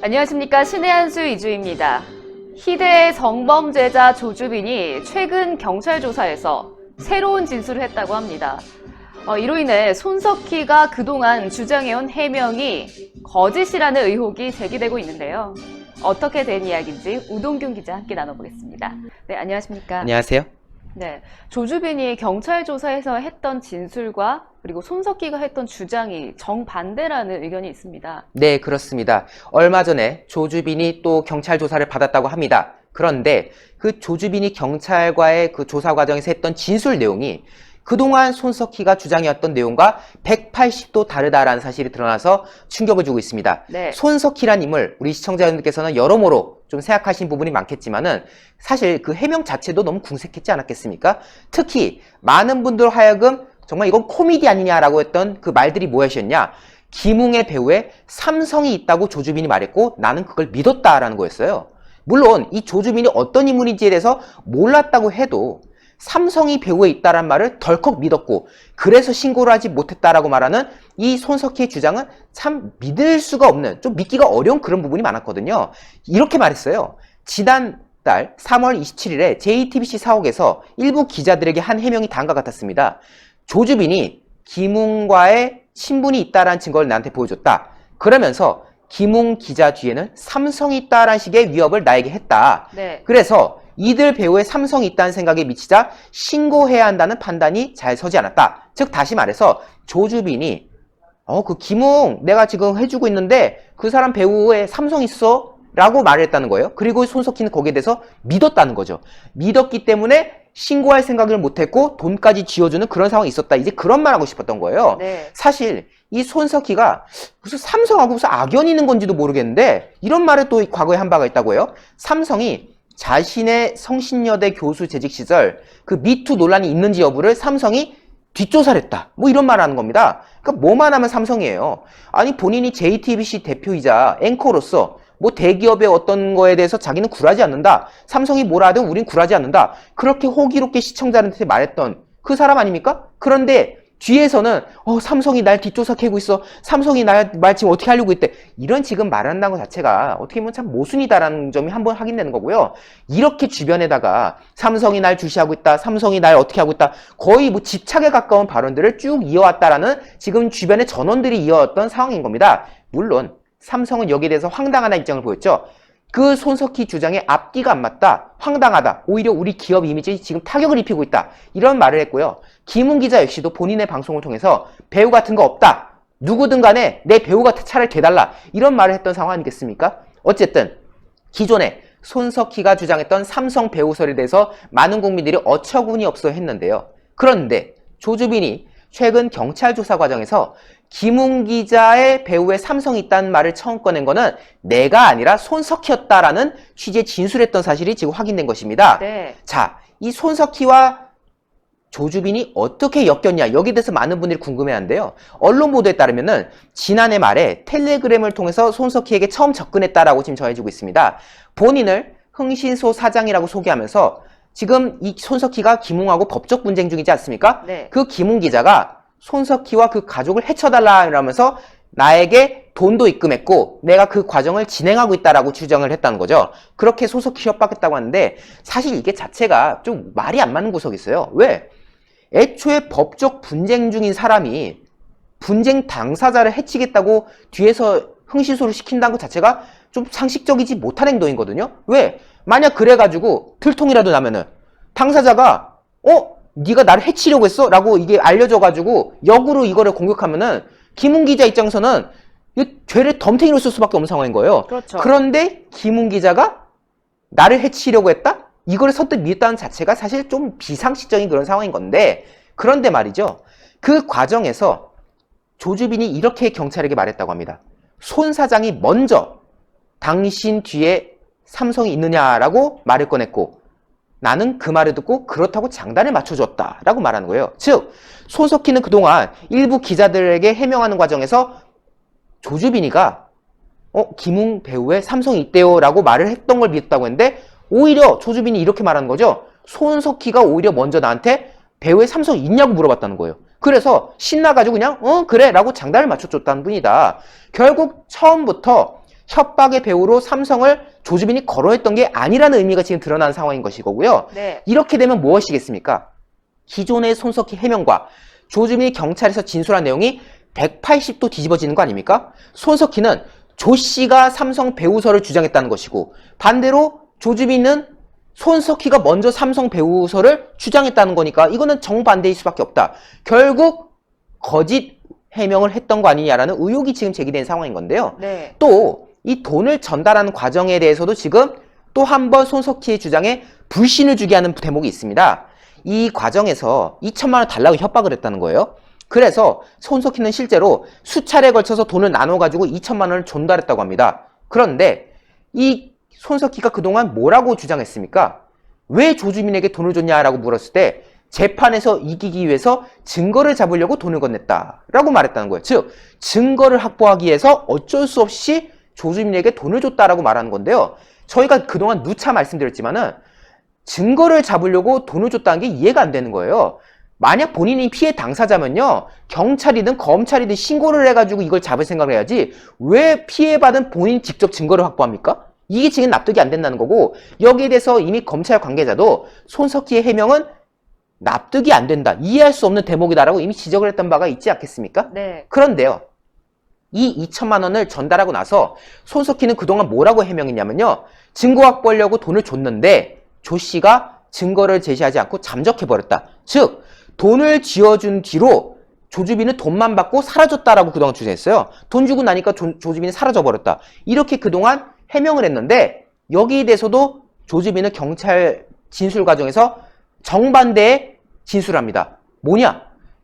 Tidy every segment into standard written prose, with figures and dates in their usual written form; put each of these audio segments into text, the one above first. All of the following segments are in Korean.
안녕하십니까. 신의 한수 이주입니다. 희대의 성범죄자 조주빈이 최근 경찰 조사에서 새로운 진술을 했다고 합니다. 이로 인해 손석희가 그동안 주장해온 해명이 거짓이라는 의혹이 제기되고 있는데요. 어떻게 된 이야기인지 우동균 기자 함께 나눠보겠습니다. 네, 안녕하십니까. 안녕하세요. 네, 조주빈이 경찰 조사에서 했던 진술과 그리고 손석희가 했던 주장이 정반대라는 의견이 있습니다. 네, 그렇습니다. 얼마 전에 조주빈이 또 경찰 조사를 받았다고 합니다. 그런데 그 조주빈이 경찰과의 그 조사 과정에서 했던 진술 내용이 그동안 손석희가 주장해왔던 내용과 180도 다르다라는 사실이 드러나서 충격을 주고 있습니다. 네. 손석희란 인물, 우리 시청자분들께서는 여러모로 좀 생각하신 부분이 많겠지만은 사실 그 해명 자체도 너무 궁색했지 않았겠습니까? 특히 많은 분들 하여금 정말 이건 코미디 아니냐라고 했던 그 말들이 무엇이었냐? 김웅의 배우에 삼성이 있다고 조주빈이 말했고 나는 그걸 믿었다라는 거였어요. 물론 이 조주빈이 어떤 인물인지에 대해서 몰랐다고 해도 삼성이 배우에 있다란 말을 덜컥 믿었고 그래서 신고를 하지 못했다라고 말하는 이 손석희의 주장은 참 믿을 수가 없는, 좀 믿기가 어려운 그런 부분이 많았거든요. 이렇게 말했어요. 지난달 3월 27일에 JTBC 사옥에서 일부 기자들에게 한 해명이 다음과 같았습니다. 조주빈이 김웅과의 친분이 있다라는 증거를 나한테 보여줬다. 그러면서 김웅 기자 뒤에는 삼성이 있다라는 식의 위협을 나에게 했다. 네. 그래서 이들 배우에 삼성이 있다는 생각에 미치자 신고해야 한다는 판단이 잘 서지 않았다. 즉 다시 말해서 조주빈이 그 김웅 내가 지금 해주고 있는데 그 사람 배우에 삼성 있어? 라고 말을 했다는 거예요. 그리고 손석희는 거기에 대해서 믿었다는 거죠. 믿었기 때문에 신고할 생각을 못했고 돈까지 쥐어주는 그런 상황이 있었다. 이제 그런 말 하고 싶었던 거예요. 네. 사실 이 손석희가 무슨 삼성하고 무슨 악연이 있는 건지도 모르겠는데 이런 말을 또 과거에 한 바가 있다고 해요. 삼성이 자신의 성신여대 교수 재직 시절 그 미투 논란이 있는지 여부를 삼성이 뒷조사를 했다. 뭐 이런 말을 하는 겁니다. 그러니까 뭐만 하면 삼성이에요. 아니 본인이 JTBC 대표이자 앵커로서 뭐 대기업의 어떤 거에 대해서 자기는 굴하지 않는다. 삼성이 뭐라 하든 우린 굴하지 않는다. 그렇게 호기롭게 시청자한테 말했던 그 사람 아닙니까? 그런데 뒤에서는 삼성이 날 뒷조사 캐고 있어. 삼성이 날 지금 어떻게 하려고 있대. 이런 지금 말한다는 것 자체가 어떻게 보면 참 모순이다라는 점이 한번 확인되는 거고요. 이렇게 주변에다가 삼성이 날 주시하고 있다. 삼성이 날 어떻게 하고 있다. 거의 뭐 집착에 가까운 발언들을 쭉 이어왔다라는 지금 주변의 전원들이 이어왔던 상황인 겁니다. 물론 삼성은 여기에 대해서 황당한 입장을 보였죠. 그 손석희 주장에 앞뒤가 안 맞다. 황당하다. 오히려 우리 기업 이미지에 지금 타격을 입히고 있다. 이런 말을 했고요. 김웅 기자 역시도 본인의 방송을 통해서 배우 같은 거 없다. 누구든 간에 내 배우가 차라리 돼달라. 이런 말을 했던 상황 아니겠습니까? 어쨌든 기존에 손석희가 주장했던 삼성 배우설에 대해서 많은 국민들이 어처구니 없어 했는데요. 그런데 조주빈이 최근 경찰 조사 과정에서 김웅 기자의 배우에 삼성이 있다는 말을 처음 꺼낸 거는 내가 아니라 손석희였다라는 취지의 진술했던 사실이 지금 확인된 것입니다. 네. 자, 이 손석희와 조주빈이 어떻게 엮였냐 여기에 대해서 많은 분들이 궁금해하는데요. 언론 보도에 따르면은 지난해 말에 텔레그램을 통해서 손석희에게 처음 접근했다라고 지금 전해지고 있습니다. 본인을 흥신소 사장이라고 소개하면서 지금 이 손석희가 김웅하고 법적 분쟁 중이지 않습니까? 네. 그 김웅 기자가 손석희와 그 가족을 해쳐달라 이러면서 나에게 돈도 입금했고 내가 그 과정을 진행하고 있다라고 주장을 했다는 거죠. 그렇게 손석희 협박했다고 하는데 사실 이게 자체가 좀 말이 안 맞는 구석이 있어요. 왜? 애초에 법적 분쟁 중인 사람이 분쟁 당사자를 해치겠다고 뒤에서 흥신소를 시킨다는 것 자체가 좀 상식적이지 못한 행동이거든요. 왜? 만약 그래가지고 들통이라도 나면은 당사자가 네가 나를 해치려고 했어? 라고 이게 알려져가지고 역으로 이거를 공격하면은 김웅 기자 입장에서는 이 죄를 덤탱이로 쓸 수밖에 없는 상황인 거예요. 그렇죠. 그런데 김웅 기자가 나를 해치려고 했다? 이거를 선뜻 믿었다는 자체가 사실 좀 비상식적인 그런 상황인 건데 그런데 말이죠. 그 과정에서 조주빈이 이렇게 경찰에게 말했다고 합니다. 손 사장이 먼저 당신 뒤에 삼성이 있느냐라고 말을 꺼냈고 나는 그 말을 듣고 그렇다고 장단을 맞춰줬다 라고 말하는 거예요. 즉 손석희는 그동안 일부 기자들에게 해명하는 과정에서 조주빈이가 김웅 배우에 삼성이 있대요 라고 말을 했던 걸 믿었다고 했는데 오히려 조주빈이 이렇게 말하는 거죠. 손석희가 오히려 먼저 나한테 배우에 삼성이 있냐고 물어봤다는 거예요. 그래서 신나가지고 그냥 그래 라고 장단을 맞춰줬다는 분이다. 결국 처음부터 협박의 배후로 삼성을 조주빈이 거론했던 게 아니라는 의미가 지금 드러나는 상황인 것이고요. 네. 이렇게 되면 무엇이겠습니까? 기존의 손석희 해명과 조주빈이 경찰에서 진술한 내용이 180도 뒤집어지는 거 아닙니까? 손석희는 조 씨가 삼성 배우설을 주장했다는 것이고 반대로 조주빈은 손석희가 먼저 삼성 배우설을 주장했다는 거니까 이거는 정반대일 수밖에 없다. 결국 거짓 해명을 했던 거 아니냐라는 의혹이 지금 제기된 상황인 건데요. 네. 또 이 돈을 전달하는 과정에 대해서도 지금 또 한 번 손석희의 주장에 불신을 주게 하는 대목이 있습니다. 이 과정에서 2천만 원 달라고 협박을 했다는 거예요. 그래서 손석희는 실제로 수차례에 걸쳐서 돈을 나눠가지고 2천만 원을 전달했다고 합니다. 그런데 이 손석희가 그동안 뭐라고 주장했습니까? 왜 조주빈에게 돈을 줬냐라고 물었을 때 재판에서 이기기 위해서 증거를 잡으려고 돈을 건넸다라고 말했다는 거예요. 즉 증거를 확보하기 위해서 어쩔 수 없이 조주빈에게 돈을 줬다라고 말하는 건데요. 저희가 그동안 누차 말씀드렸지만은 증거를 잡으려고 돈을 줬다는 게 이해가 안 되는 거예요. 만약 본인이 피해 당사자면요, 경찰이든 검찰이든 신고를 해가지고 이걸 잡을 생각을 해야지 왜 피해받은 본인 직접 증거를 확보합니까? 이게 지금 납득이 안 된다는 거고, 여기에 대해서 이미 검찰 관계자도 손석희의 해명은 납득이 안 된다, 이해할 수 없는 대목이다라고 이미 지적을 했던 바가 있지 않겠습니까? 네. 그런데요, 이 2천만 원을 전달하고 나서 손석희는 그동안 뭐라고 해명했냐면요, 증거 확보하려고 돈을 줬는데 조 씨가 증거를 제시하지 않고 잠적해버렸다. 즉 돈을 쥐어준 뒤로 조주빈은 돈만 받고 사라졌다라고 그동안 주장했어요. 돈 주고 나니까 조주빈이 사라져버렸다. 이렇게 그동안 해명을 했는데 여기에 대해서도 조주빈은 경찰 진술 과정에서 정반대의 진술을 합니다. 뭐냐?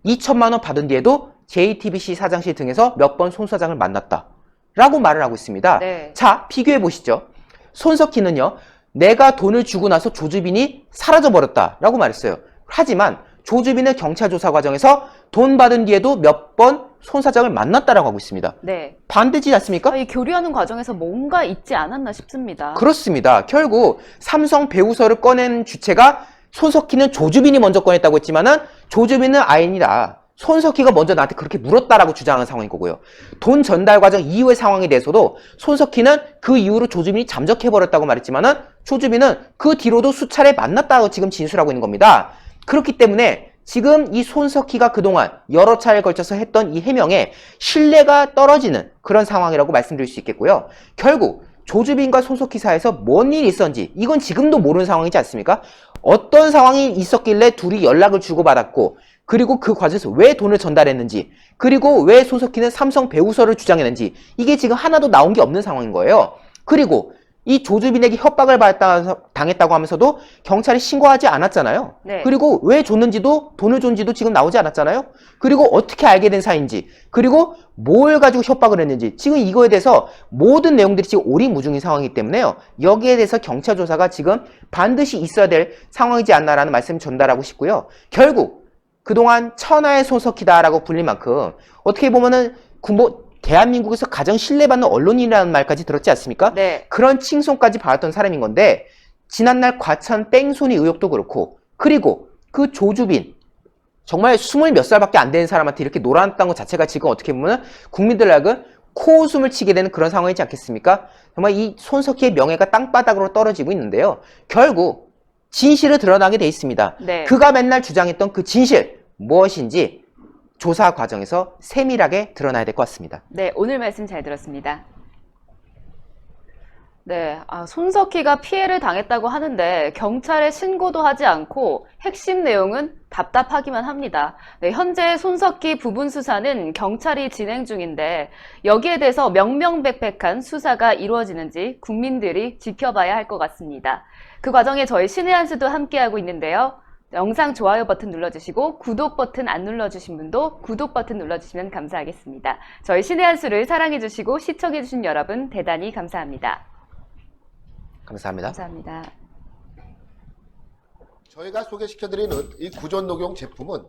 2천만 원 받은 뒤에도 JTBC 사장실 등에서 몇 번 손 사장을 만났다 라고 말을 하고 있습니다. 네. 자, 비교해 보시죠. 손석희는요, 내가 돈을 주고 나서 조주빈이 사라져버렸다 라고 말했어요. 하지만 조주빈은 경찰 조사 과정에서 돈 받은 뒤에도 몇 번 손 사장을 만났다라고 하고 있습니다. 네. 반대지 않습니까? 이 교류하는 과정에서 뭔가 있지 않았나 싶습니다. 그렇습니다. 결국 삼성 배우설을 꺼낸 주체가 손석희는 조주빈이 먼저 꺼냈다고 했지만은 조주빈은 아니다, 손석희가 먼저 나한테 그렇게 물었다라고 주장하는 상황인 거고요. 돈 전달 과정 이후의 상황에 대해서도 손석희는 그 이후로 조주빈이 잠적해버렸다고 말했지만은 조주빈은 그 뒤로도 수차례 만났다고 지금 진술하고 있는 겁니다. 그렇기 때문에 지금 이 손석희가 그동안 여러 차례에 걸쳐서 했던 이 해명에 신뢰가 떨어지는 그런 상황이라고 말씀드릴 수 있겠고요. 결국 조주빈과 손석희 사이에서 뭔 일이 있었는지 이건 지금도 모르는 상황이지 않습니까? 어떤 상황이 있었길래 둘이 연락을 주고받았고, 그리고 그 과정에서 왜 돈을 전달했는지, 그리고 왜 손석희는 삼성 배우설을 주장했는지, 이게 지금 하나도 나온 게 없는 상황인 거예요. 그리고 이 조주빈에게 협박을 당했다고 하면서도 경찰에 신고하지 않았잖아요. 네. 그리고 왜 줬는지도, 돈을 줬는지도 지금 나오지 않았잖아요. 그리고 어떻게 알게 된 사이인지, 그리고 뭘 가지고 협박을 했는지, 지금 이거에 대해서 모든 내용들이 지금 오리무중인 상황이기 때문에요, 여기에 대해서 경찰 조사가 지금 반드시 있어야 될 상황이지 않나라는 말씀 전달하고 싶고요. 결국 그동안 천하의 손석희다라고 불릴 만큼 어떻게 보면은 대한민국에서 가장 신뢰받는 언론인이라는 말까지 들었지 않습니까? 네. 그런 칭송까지 받았던 사람인 건데, 지난날 과천 땡손이 의혹도 그렇고, 그리고 그 조주빈, 정말 20몇 살밖에 안 되는 사람한테 이렇게 놀아놨다는 것 자체가 지금 어떻게 보면 국민들 하여금 코웃음을 치게 되는 그런 상황이지 않겠습니까? 정말 이 손석희의 명예가 땅바닥으로 떨어지고 있는데요, 결국 진실을 드러나게 돼 있습니다. 네. 그가 맨날 주장했던 그 진실 무엇인지 조사 과정에서 세밀하게 드러나야 될 것 같습니다. 네, 오늘 말씀 잘 들었습니다. 네, 손석희가 피해를 당했다고 하는데 경찰에 신고도 하지 않고 핵심 내용은 답답하기만 합니다. 네, 현재 손석희 부분 수사는 경찰이 진행 중인데 여기에 대해서 명명백백한 수사가 이루어지는지 국민들이 지켜봐야 할 것 같습니다. 그 과정에 저희 신의 한 수도 함께하고 있는데요. 영상 좋아요 버튼 눌러주시고 구독 버튼 안 눌러주신 분도 구독 버튼 눌러주시면 감사하겠습니다. 저희 신의 한 수를 사랑해주시고 시청해주신 여러분 대단히 감사합니다. 감사합니다. 감사합니다. 저희가 소개시켜드리는 이 구존 녹용 제품은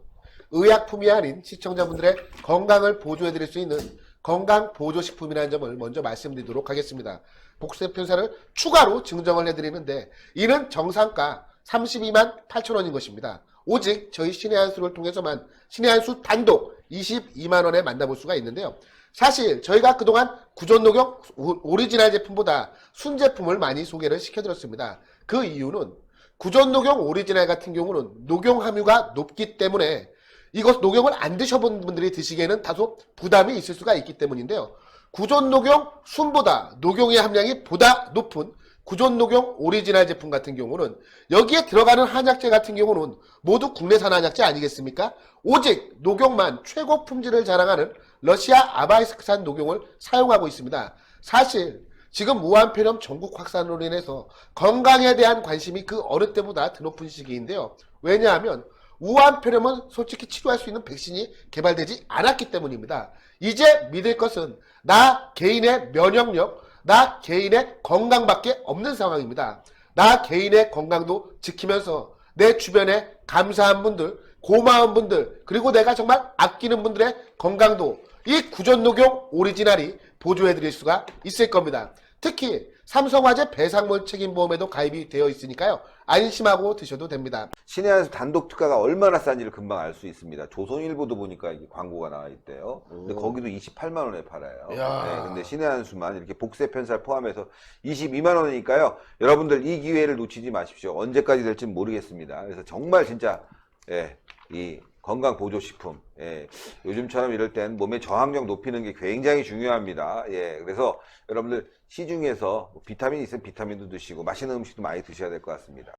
의약품이 아닌 시청자분들의 건강을 보조해드릴 수 있는 건강보조식품이라는 점을 먼저 말씀드리도록 하겠습니다. 복수의 편사를 추가로 증정을 해드리는데 이는 정상가 32만 8천 원인 것입니다. 오직 저희 신의 한 수를 통해서만 신의 한 수 단독 22만 원에 만나볼 수가 있는데요. 사실 저희가 그동안 구존녹용 오리지널 제품보다 순제품을 많이 소개를 시켜드렸습니다. 그 이유는 구존녹용 오리지널 같은 경우는 녹용 함유가 높기 때문에 이것 녹용을 안 드셔본 분들이 드시기에는 다소 부담이 있을 수가 있기 때문인데요. 구존녹용 순보다 녹용의 함량이 보다 높은 구존녹용 오리지널 제품 같은 경우는 여기에 들어가는 한약재 같은 경우는 모두 국내산 한약재 아니겠습니까? 오직 녹용만 최고 품질을 자랑하는 러시아 아바이스크산 녹용을 사용하고 있습니다. 사실 지금 무한폐렴 전국 확산으로 인해서 건강에 대한 관심이 그 어느 때보다 더 높은 시기인데요. 왜냐하면 우한폐렴은 솔직히 치료할 수 있는 백신이 개발되지 않았기 때문입니다. 이제 믿을 것은 나 개인의 면역력, 나 개인의 건강밖에 없는 상황입니다. 나 개인의 건강도 지키면서 내 주변에 감사한 분들, 고마운 분들, 그리고 내가 정말 아끼는 분들의 건강도 이 구존녹용 오리지널이 보조해드릴 수가 있을 겁니다. 특히 삼성화재 배상물 책임보험에도 가입이 되어 있으니까요. 안심하고 드셔도 됩니다. 신의 한수 단독 특가가 얼마나 싼지를 금방 알 수 있습니다. 조선일보도 보니까 이게 광고가 나와 있대요. 근데 거기도 28만 원에 팔아요. 이야. 네, 근데 신의 한수만 이렇게 복세 편살 포함해서 22만 원이니까요. 여러분들 이 기회를 놓치지 마십시오. 언제까지 될지 모르겠습니다. 그래서 정말 진짜 이 건강 보조식품, 요즘처럼 이럴 땐 몸의 저항력 높이는 게 굉장히 중요합니다. 그래서 여러분들 시중에서 비타민 있으면 비타민도 드시고 맛있는 음식도 많이 드셔야 될 것 같습니다.